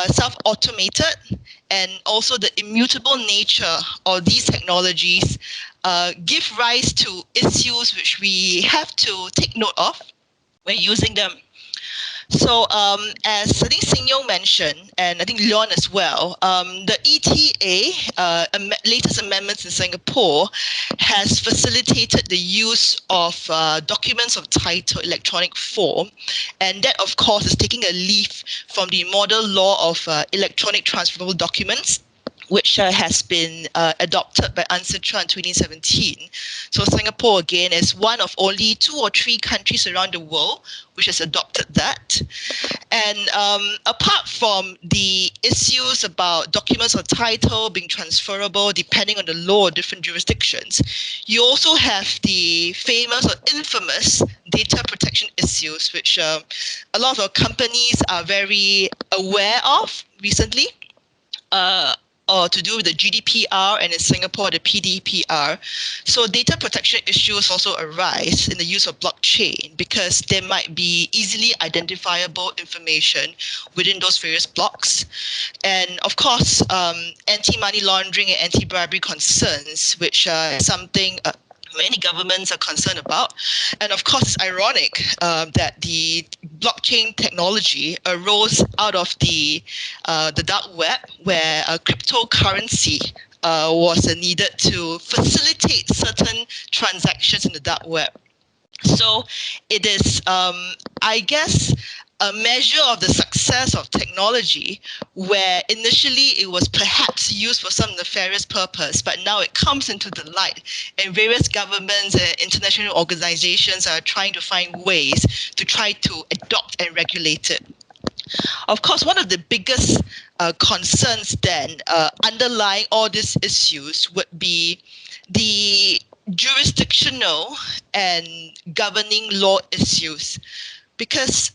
Speaker 5: self-automated, and also the immutable nature of these technologies give rise to issues which we have to take note of when using them. So, as I think Sing Yong mentioned, and I think Leon as well, the ETA, latest amendments in Singapore, has facilitated the use of documents of title electronic form, and that, of course, is taking a leaf from the model law of electronic transferable documents, which has been adopted by UNCITRAL in 2017. So Singapore, again, is one of only 2 or 3 countries around the world which has adopted that. And apart from the issues about documents of title being transferable depending on the law of different jurisdictions, you also have the famous or infamous data protection issues, which a lot of our companies are very aware of recently. Or to do with the GDPR, and in Singapore, the PDPR. So data protection issues also arise in the use of blockchain because there might be easily identifiable information within those various blocks. And of course, anti-money laundering and anti-bribery concerns, which are something many governments are concerned about. And of course, it's ironic that the blockchain technology arose out of the dark web, where a cryptocurrency was needed to facilitate certain transactions in the dark web. So it is, I guess, a measure of the success of technology where initially it was perhaps used for some nefarious purpose, but now it comes into the light and various governments and international organizations are trying to find ways to try to adopt and regulate it. Of course, one of the biggest concerns then underlying all these issues would be the jurisdictional and governing law issues, because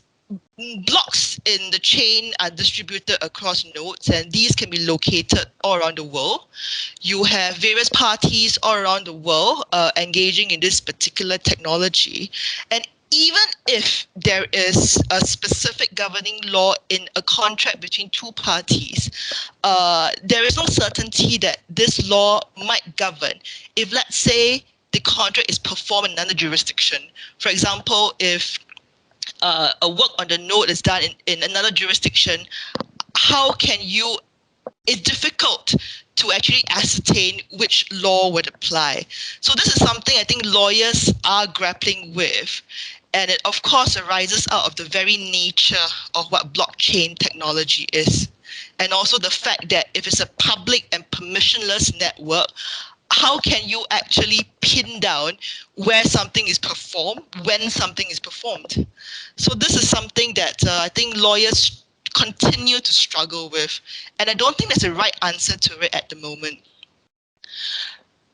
Speaker 5: blocks in the chain are distributed across nodes, and these can be located all around the world. You have various parties all around the world engaging in this particular technology. And even if there is a specific governing law in a contract between 2 parties, there is no certainty that this law might govern if, let's say, the contract is performed in another jurisdiction. For example, if a work on the node is done in another jurisdiction, how can you, it's difficult to actually ascertain which law would apply. So this is something I think lawyers are grappling with. And it, of course, arises out of the very nature of what blockchain technology is. And also the fact that if it's a public and permissionless network, how can you actually pin down where something is performed, when something is performed? So this is something that I think lawyers continue to struggle with. And I don't think there's a right answer to it at the moment.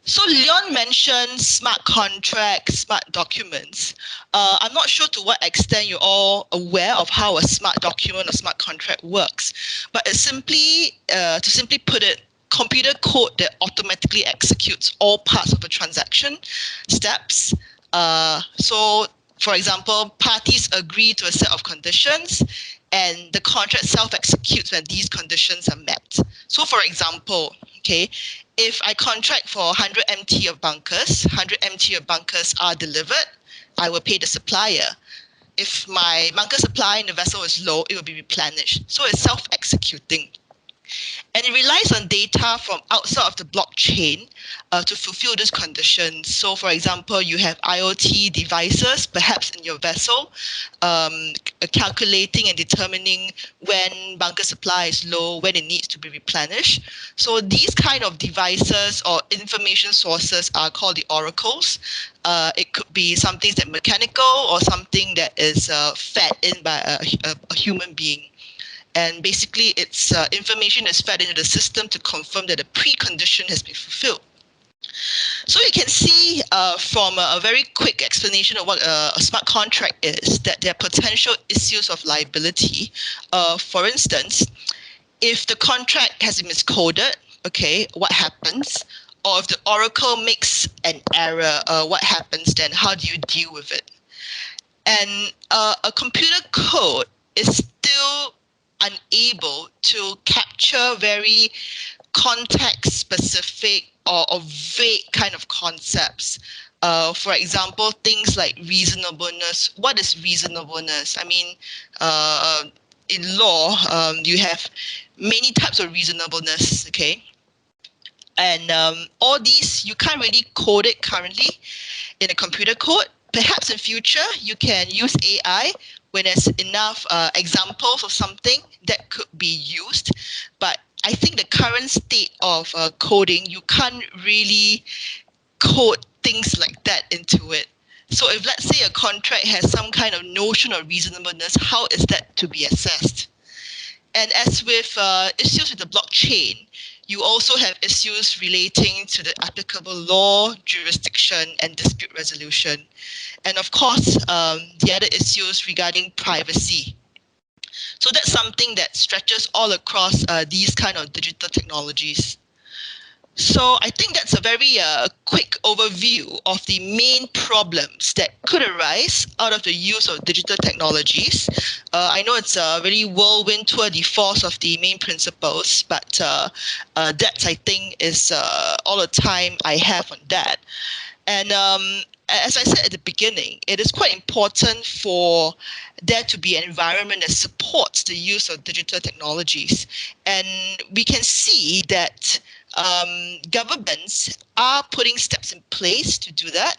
Speaker 5: So Leon mentioned smart contracts, smart documents. I'm not sure to what extent you're all aware of how a smart document or smart contract works, but it's simply, to simply put it, computer code that automatically executes all parts of a transaction steps. So, for example, parties agree to a set of conditions, and the contract self-executes when these conditions are met. So, for example, okay, if I contract for 100 MT of bunkers, 100 MT of bunkers are delivered, I will pay the supplier. If my bunker supply in the vessel is low, it will be replenished. So it's self-executing. And it relies on data from outside of the blockchain to fulfill this condition. So, for example, you have IoT devices, perhaps in your vessel, calculating and determining when bunker supply is low, when it needs to be replenished. So these kind of devices or information sources are called the oracles. It could be something that's mechanical or something that is fed in by a human being. and basically its information is fed into the system to confirm that the precondition has been fulfilled. So you can see from a very quick explanation of what a smart contract is, that there are potential issues of liability. For instance, if the contract has been miscoded, okay, what happens? Or if the oracle makes an error, what happens then? How do you deal with it? And a computer code is still unable to capture very context-specific or vague kind of concepts. For example, things like reasonableness. What is reasonableness? I mean, in law, you have many types of reasonableness, okay? And all these, you can't really code it currently in a computer code. Perhaps in future, you can use AI when there's enough examples of something that could be used. But I think the current state of coding, you can't really code things like that into it. So if, let's say, a contract has some kind of notion of reasonableness, how is that to be assessed? And as with issues with the blockchain, you also have issues relating to the applicable law, jurisdiction, and dispute resolution. And of course, the other issues regarding privacy. So that's something that stretches all across these kind of digital technologies. So I think that's a very quick overview of the main problems that could arise out of the use of digital technologies. I know it's a very whirlwind tour de force of the main principles, but that, I think, is all the time I have on that. And as I said at the beginning, it is quite important for there to be an environment that supports the use of digital technologies. And we can see that governments are putting steps in place to do that.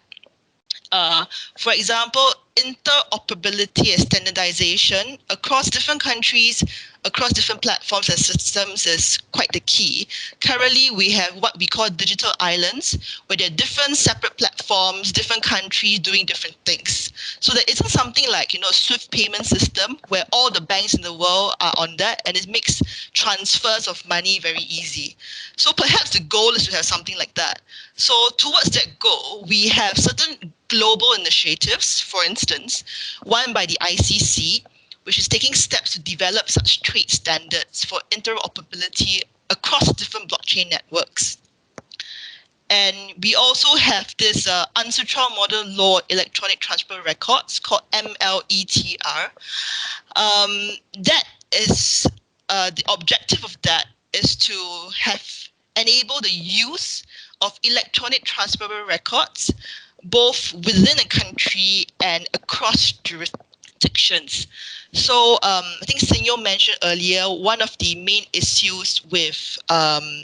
Speaker 5: For example, interoperability and standardization across different countries, across different platforms and systems is quite the key. Currently, we have what we call digital islands, where there are different separate platforms, different countries doing different things. So there isn't something like, a swift payment system where all the banks in the world are on that, and it makes transfers of money very easy. So perhaps the goal is to have something like that. So towards that goal, we have certain global initiatives, for instance, one by the ICC, which is taking steps to develop such trade standards for interoperability across different blockchain networks. And we also have this UNCITRAL Model Law Electronic Transferable Records called MLETR. That is, the objective of that is to enable the use of electronic transferable records both within a country and across jurisdictions. So I think Senyo mentioned earlier, one of the main issues with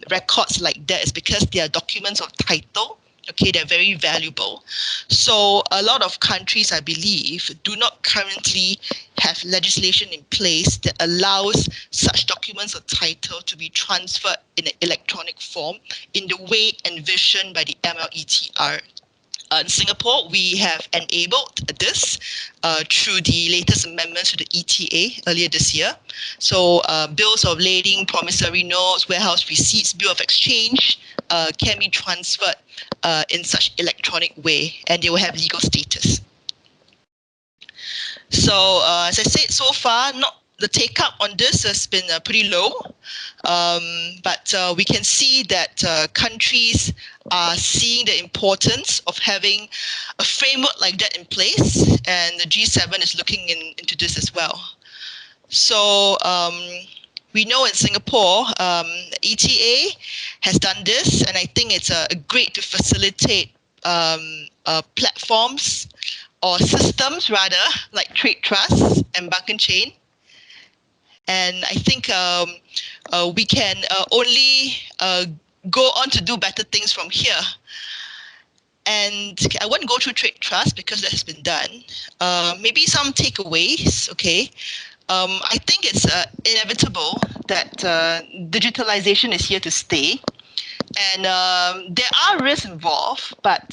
Speaker 5: records like that is because they are documents of title. Okay, they're very valuable. So a lot of countries, I believe, do not currently have legislation in place that allows such documents of title to be transferred in an electronic form in the way envisioned by the MLETR. In Singapore, we have enabled this through the latest amendments to the ETA earlier this year. So bills of lading, promissory notes, warehouse receipts, bill of exchange can be transferred in such electronic way, and they will have legal status. So as I said, so far, the take-up on this has been pretty low, but we can see that countries are seeing the importance of having a framework like that in place, and the G7 is looking into this as well. So we know in Singapore, ETA has done this, and I think it's great to facilitate platforms or systems rather, like trade trusts and Bunkerchain. And I think we can only go on to do better things from here. And I won't go through trade trust because that has been done. Maybe some takeaways, okay. I think it's inevitable that digitalization is here to stay. And there are risks involved, but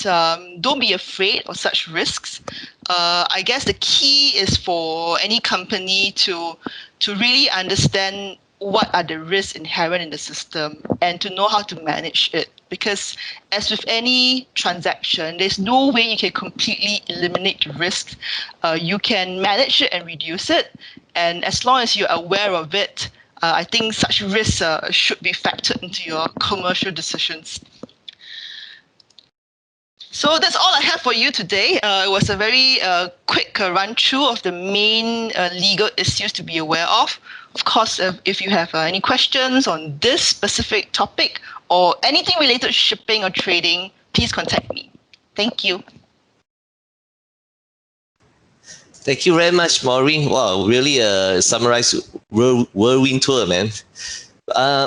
Speaker 5: don't be afraid of such risks. I guess the key is for any company to to really understand what are the risks inherent in the system and to know how to manage it. Because as with any transaction, there's no way you can completely eliminate risk. You can manage it and reduce it. And as long as you're aware of it, I think such risks should be factored into your commercial decisions. So that's all I have for you today. It was a very quick run-through of the main legal issues to be aware of. Of course, if you have any questions on this specific topic or anything related to shipping or trading, please contact me. Thank you.
Speaker 2: Thank you very much, Maureen. Wow, really summarized whirlwind tour, man.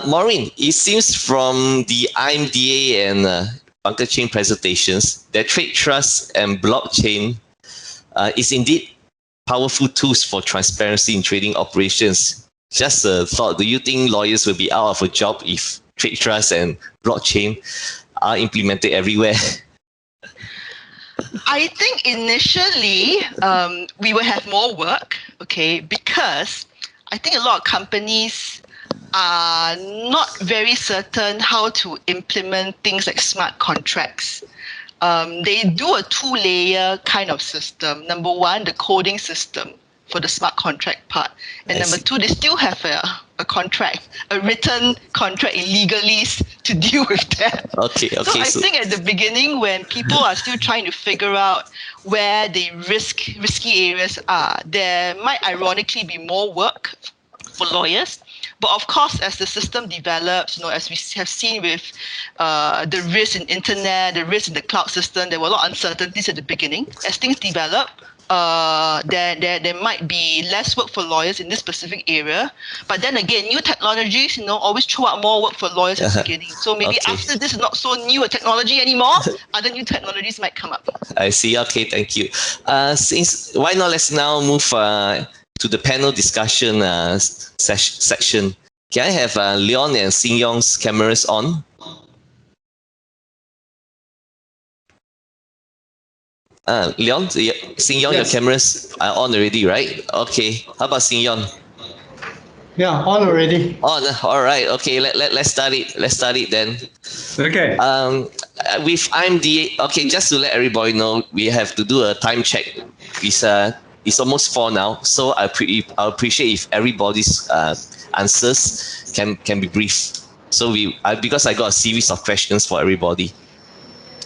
Speaker 2: Maureen, it seems from the IBIA and Bunkerchain presentations that trade trust and blockchain is indeed powerful tools for transparency in trading operations. Just a thought, do you think lawyers will be out of a job if trade trust and blockchain are implemented everywhere?
Speaker 5: I think initially we will have more work, okay, because I think a lot of companies are not very certain how to implement things like smart contracts. They do a two-layer kind of system. Number one, the coding system for the smart contract part. And number two, they still have a contract, a written contract in legalese to deal with that.
Speaker 2: Okay.
Speaker 5: So I think at the beginning, when people are still trying to figure out where the risky areas are, there might ironically be more work for lawyers. But of course, as the system develops, as we have seen with the risk in internet, the risk in the cloud system, there were a lot of uncertainties at the beginning. As things develop, there might be less work for lawyers in this specific area. But then again, new technologies, always throw out more work for lawyers at the beginning. So maybe after this is not so new a technology anymore, other new technologies might come up.
Speaker 2: I see. Okay, thank you. Why not let's now move to the panel discussion section. Can I have Leon and Sing Yong's cameras on? Leon, Sing Yong, your cameras are on already, right? Okay. How about Sing Yong?
Speaker 3: Yeah, on already.
Speaker 2: On. All right. Okay. Let's start it. Let's start it then.
Speaker 4: Okay.
Speaker 2: With IMDA, okay, just to let everybody know, we have to do a time check. It's almost 4 now, so I appreciate if everybody's answers can be brief. So because I got a series of questions for everybody.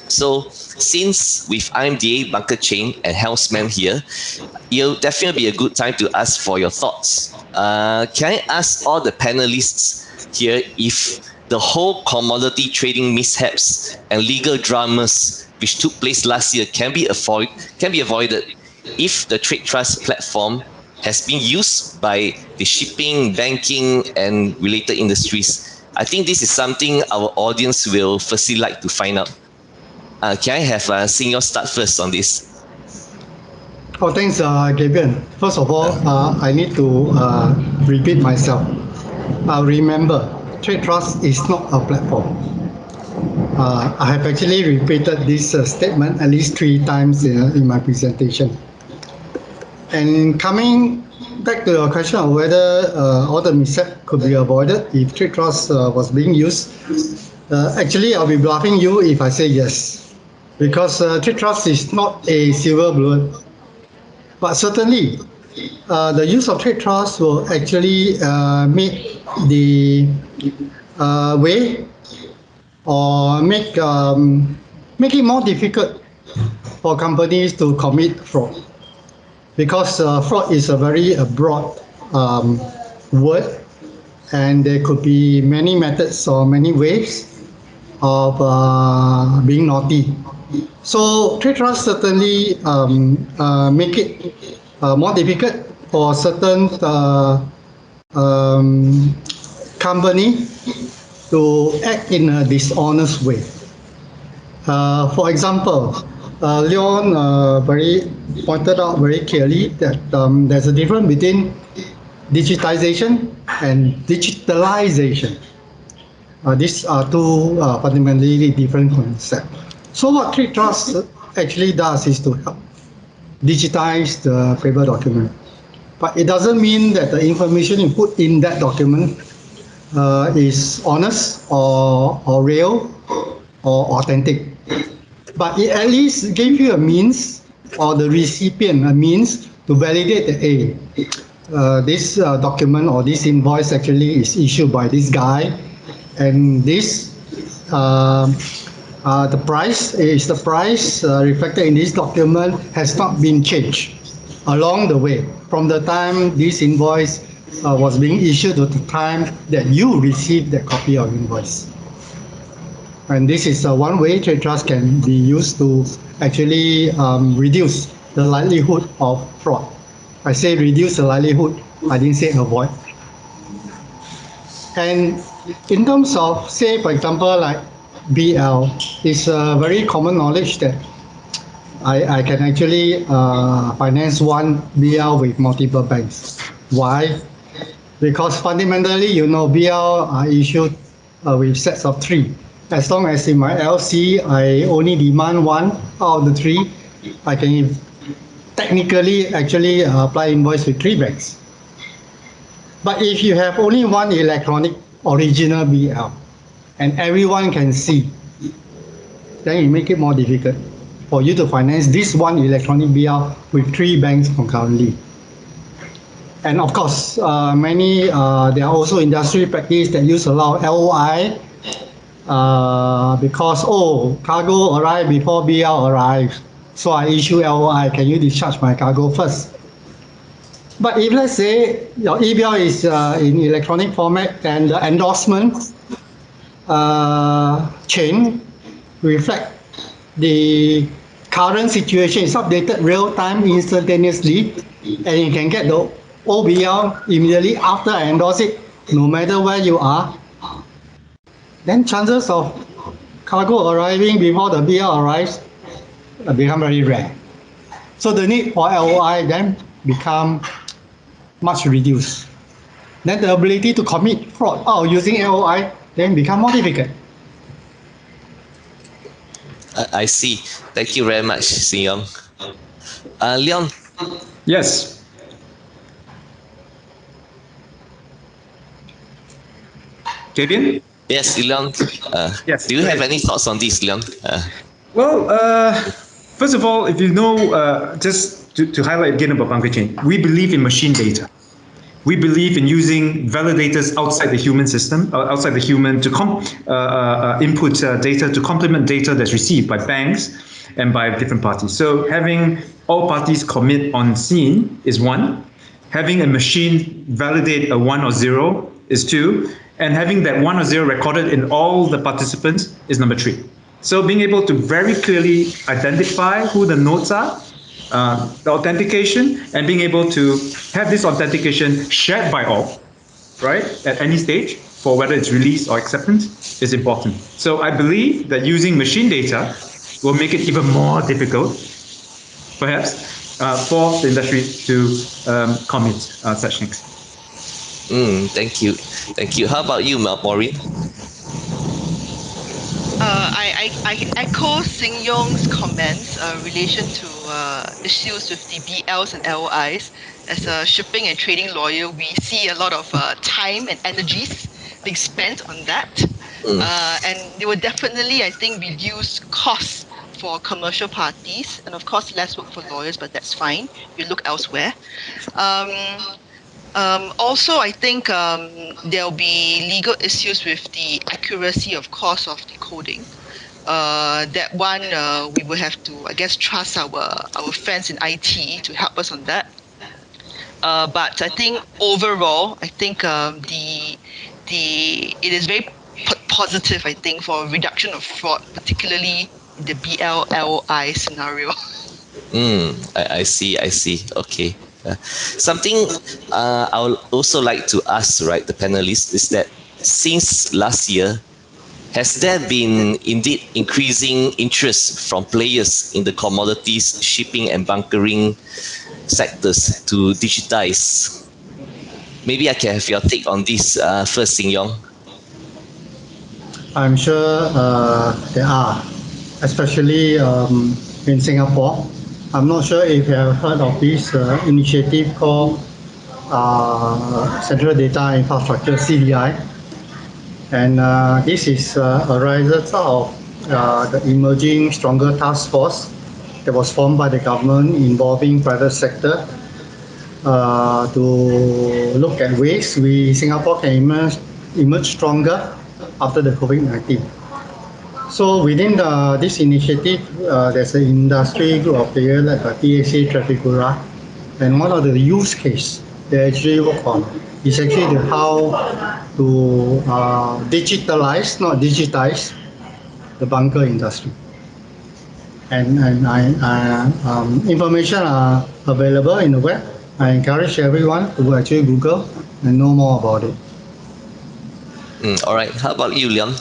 Speaker 2: So since with IMDA, Bunkerchain, and Helmsman here, it'll definitely be a good time to ask for your thoughts. Can I ask all the panelists here if the whole commodity trading mishaps and legal dramas which took place last year can be avoided if the trade trust platform has been used by the shipping, banking, and related industries? I think this is something our audience will firstly like to find out. Can I have Sing Yong start first on this?
Speaker 3: Oh, thanks, Gabriel. First of all, I need to repeat myself. Remember, trade trust is not a platform. I have actually repeated this statement at least 3 times in my presentation. And coming back to your question of whether all the mishap could be avoided if trade trust was being used, actually I'll be bluffing you if I say yes, because trade trust is not a silver bullet. But certainly, the use of trade trust will actually make the way or make it more difficult for companies to commit fraud. Because fraud is a very broad word, and there could be many methods or many ways of being naughty. So trade trust certainly make it more difficult for certain company to act in a dishonest way. For example, Leon pointed out very clearly that there's a difference between digitization and digitalization. These are two fundamentally different concepts. So what trade trust actually does is to help digitize the paper document. but it doesn't mean that the information you put in that document is honest or real or authentic. But it at least gave you a means, or the recipient a means, to validate that, this document or this invoice actually is issued by this guy, and this the price reflected in this document has not been changed along the way from the time this invoice was being issued to the time that you received that copy of invoice. And this is one way trade trust can be used to actually reduce the likelihood of fraud. I say reduce the likelihood, I didn't say avoid. And in terms of, say, for example, like BL, it's very common knowledge that I can actually finance one BL with multiple banks. Why? Because fundamentally, BL are issued with sets of 3. As long as in my LC, I only demand one out of the 3, I can technically actually apply invoice with 3 banks. But if you have only one electronic original BL and everyone can see, then it makes it more difficult for you to finance this one electronic BL with 3 banks concurrently. And of course, there are also industry practice that use a lot of LOI because, cargo arrived before BL arrives, so I issue LOI, can you discharge my cargo first? But if, let's say, your EBL is in electronic format and the endorsement chain reflect the current situation, is updated real-time instantaneously, and you can get the OBL immediately after I endorse it, no matter where you are, then chances of cargo arriving before the BL arrives become very rare. So the need for LOI then become much reduced. Then the ability to commit fraud using LOI then become more difficult.
Speaker 2: I see. Thank you very much, Sing Yong. Leon?
Speaker 4: Yes. Javian?
Speaker 2: Yes, Leon.
Speaker 4: Yes,
Speaker 2: do you
Speaker 4: go
Speaker 2: have
Speaker 4: ahead.
Speaker 2: any thoughts on this, Leon?
Speaker 4: Well, first of all, if you know, just to highlight again about Bunkerchain, we believe in machine data. We believe in using validators outside the human system, outside the human to input data to complement data that's received by banks and by different parties. So having all parties commit on scene is 1. Having a machine validate a 1 or 0 is 2. And having that 1 or 0 recorded in all the participants is number 3. So being able to very clearly identify who the nodes are, the authentication, and being able to have this authentication shared by all, right, at any stage, for whether it's release or acceptance, is important. So I believe that using machine data will make it even more difficult, perhaps, for the industry to commit such things.
Speaker 2: Thank you. Thank you. How about you, Maureen?
Speaker 5: I echo Sing Yong's comments in relation to issues with the BLs and LOIs. As a shipping and trading lawyer, we see a lot of time and energies being spent on that. And they will definitely, I think, reduce costs for commercial parties, and of course less work for lawyers, but that's fine. You look elsewhere. Also, I think there'll be legal issues with the accuracy of cost of decoding. That one we will have to, I guess, trust our friends in IT to help us on that. But I think overall, I think it is very positive, I think, for reduction of fraud, particularly in the BLLI scenario.
Speaker 2: I see. Okay. Something I would also like to ask, right, the panelists, is that since last year, has there been indeed increasing interest from players in the commodities, shipping and bunkering sectors to digitize? Maybe I can have your take on this first, Sing Yong.
Speaker 3: I'm sure there are, especially in Singapore. I'm not sure if you have heard of this initiative called Central Data Infrastructure (CDI), and this is arises out of the emerging stronger task force that was formed by the government involving private sector to look at ways Singapore can emerge stronger after the COVID-19. So within this initiative, there's an industry group of players like TSA, Trafigura, and one of the use case they actually work on is actually how to digitalize, not digitize, the bunker industry. And information are available in the web. I encourage everyone to actually Google and know more about it.
Speaker 2: All right. How about you, Leon?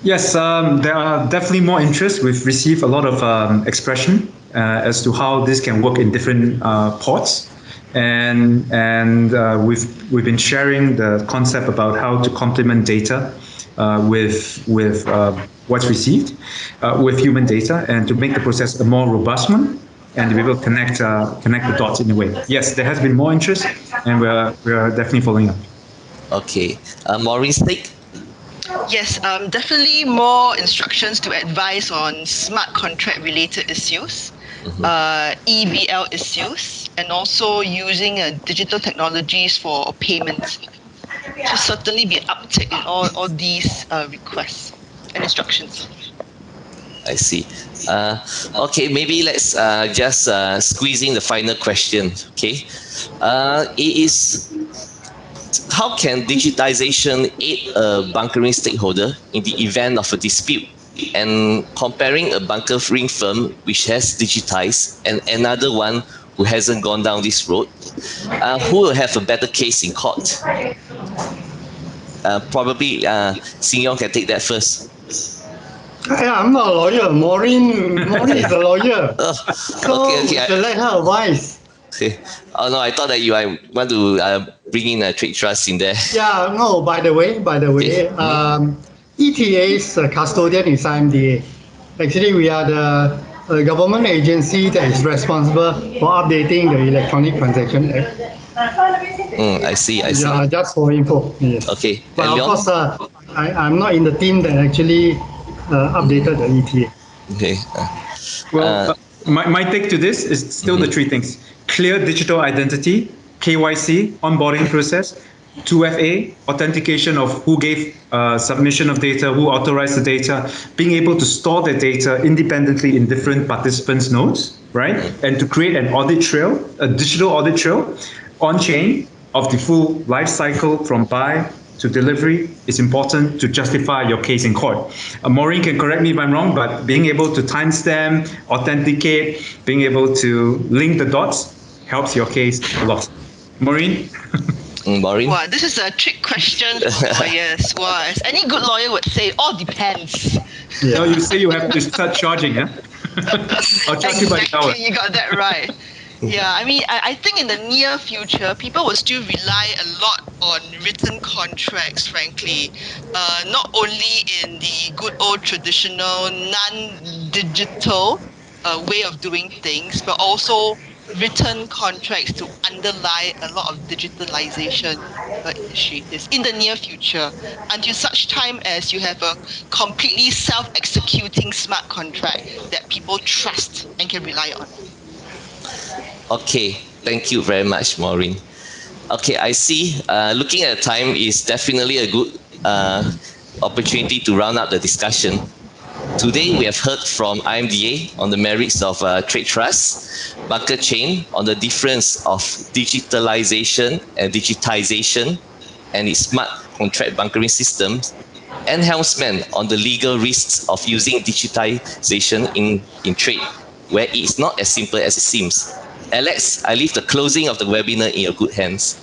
Speaker 4: Yes, there are definitely more interest. We've received a lot of expression as to how this can work in different ports, and we've been sharing the concept about how to complement data with what's received with human data, and to make the process a more robust one, and to be able to connect the dots in a way. Yes, there has been more interest, and we are definitely following up.
Speaker 2: Okay. Maureen's take?
Speaker 5: Yes, definitely more instructions to advise on smart contract related issues, EBL issues, and also using digital technologies for payments. So certainly be uptick in all these requests and instructions.
Speaker 2: I see. Okay, maybe let's just squeeze in the final question. Okay. It is, how can digitization aid a bunkering stakeholder in the event of a dispute? And comparing a bunkering firm which has digitized and another one who hasn't gone down this road, who will have a better case in court? Probably Sing Yong can take that first.
Speaker 3: Yeah, I'm not a lawyer. Maureen is a lawyer. So
Speaker 2: okay.
Speaker 3: let her advise.
Speaker 2: Okay. Oh no, I thought that you want to bring in a trade trust in there.
Speaker 3: Yeah, no, by the way,
Speaker 2: Okay.
Speaker 3: ETA's custodian is IMDA. Actually, we are the government agency that is responsible for updating the Electronic Transaction Act.
Speaker 2: I see.
Speaker 3: Yeah, just for info. Yes.
Speaker 2: Okay.
Speaker 3: But
Speaker 2: And
Speaker 3: of
Speaker 2: Leon?
Speaker 3: course, I'm not in the team that actually updated the ETA.
Speaker 2: Okay.
Speaker 4: Well, my take to this is still the three things: clear digital identity, KYC, onboarding process, 2FA, authentication of who gave submission of data, who authorized the data, being able to store the data independently in different participants' nodes, right? And to create an audit trail, a digital audit trail on-chain of the full life cycle from buy to delivery is important to justify your case in court. Maureen can correct me if I'm wrong, but being able to timestamp, authenticate, being able to link the dots helps your case a lot. Maureen?
Speaker 2: Maureen?
Speaker 5: Wow, this is a trick question for lawyers. Wow, as any good lawyer would say, all depends.
Speaker 4: Yeah. No, you say you have to start charging, yeah? I'll charge you by the hour.
Speaker 5: You got that right. Yeah, I mean, I think in the near future, people will still rely a lot on written contracts, frankly. Not only in the good old traditional non-digital way of doing things, but also written contracts to underlie a lot of digitalization initiatives in the near future, until such time as you have a completely self-executing smart contract that people trust and can rely on.
Speaker 2: Okay, thank you very much, Maureen. Okay, I see. Looking at the time is definitely a good opportunity to round up the discussion. Today, we have heard from IMDA on the merits of trade trust, Bunkerchain on the difference of digitalization and digitization and its smart contract bunkering systems, and Helmsman on the legal risks of using digitization in trade, where it is not as simple as it seems. Alex, I leave the closing of the webinar in your good hands.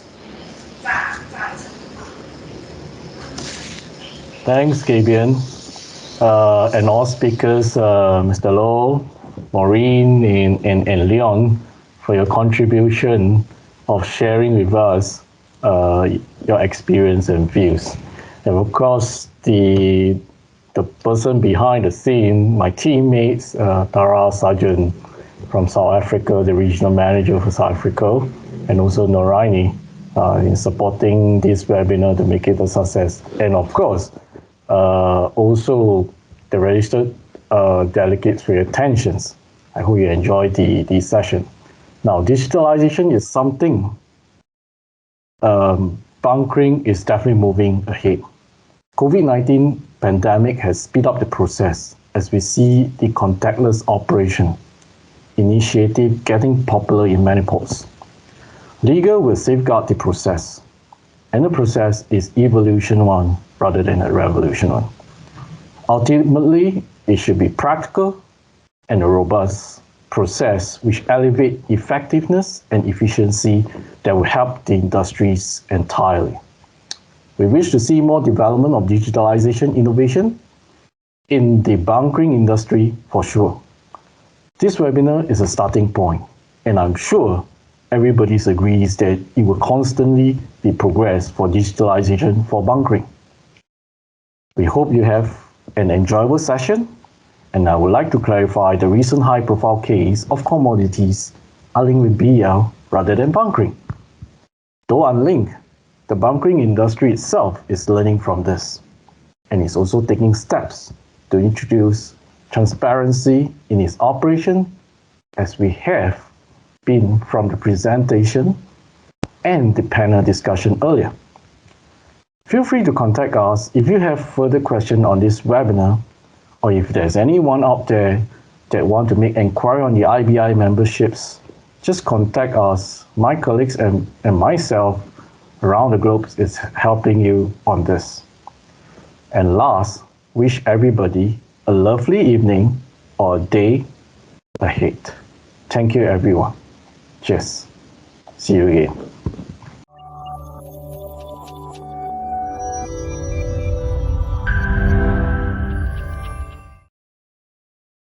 Speaker 1: Thanks, Gabian. And all speakers, Mr. Loh, Maureen, and Leon, for your contribution of sharing with us your experience and views. And of course, the person behind the scene, my teammates, Tara Sargent from South Africa, the regional manager for South Africa, and also Noraini in supporting this webinar to make it a success. And of course, also the registered delegates for your attentions. I hope you enjoyed the session. Now, digitalization is something bunkering is definitely moving ahead. COVID-19 pandemic has speed up the process as we see the contactless operation initiative getting popular in many ports. Legal will safeguard the process, and the process is evolution one rather than a revolution one. Ultimately, it should be practical and a robust process which elevate effectiveness and efficiency that will help the industries entirely. We wish to see more development of digitalization innovation in the bunkering industry for sure. This webinar is a starting point, and I'm sure everybody agrees that it will constantly be progressed for digitalization for bunkering. We hope you have an enjoyable session, and I would like to clarify the recent high-profile case of commodities are linked with BL rather than bunkering. Though unlinked, the bunkering industry itself is learning from this, and is also taking steps to introduce transparency in its operation, as we have been from the presentation and the panel discussion earlier. Feel free to contact us if you have further questions on this webinar, or if there's anyone out there that want to make inquiry on the IBIA memberships, just contact us. My colleagues and myself around the globe is helping you on this. And last, wish everybody a lovely evening or day ahead. Thank you, everyone. Cheers. See you again.